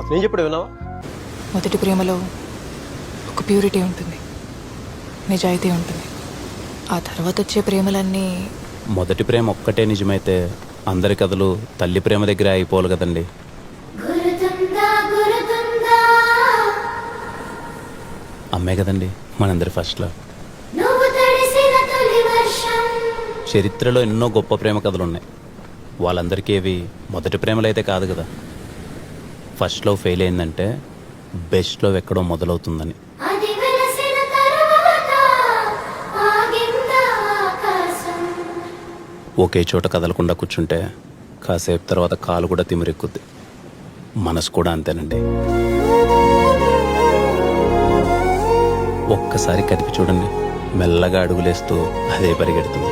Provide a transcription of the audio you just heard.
అతను ఏం చెప్పాడు విన్నావా? మొదటి ప్రేమలో ఒక ప్యూరిటీ ఉంటుంది, నిజాయితీ ఉంటుంది. ఆ తర్వాత వచ్చే ప్రేమలన్నీ మొదటి ప్రేమ ఒక్కటే నిజమైతే అందరి కథలు తల్లి ప్రేమ దగ్గర అయిపోవాలి కదండి. అమ్మే కదండి మనందరి ఫస్ట్లో. చరిత్రలో ఎన్నో గొప్ప ప్రేమ కథలు ఉన్నాయి. వాళ్ళందరికీ ఏవి మొదటి ప్రేమలు అయితే కాదు కదా. ఫస్ట్ లవ్ ఫెయిల్ అయిందంటే బెస్ట్ లవ్ ఎక్కడో మొదలవుతుందని. ఒకే చోట కదలకుండా కూర్చుంటే కాసేపు తర్వాత కాలు కూడా తిమిరెక్కుద్ది. మనసు కూడా అంతేనండి. ఒక్కసారి కదిపి చూడండి, మెల్లగా అడుగులేస్తూ అదే పరిగెడుతుంది.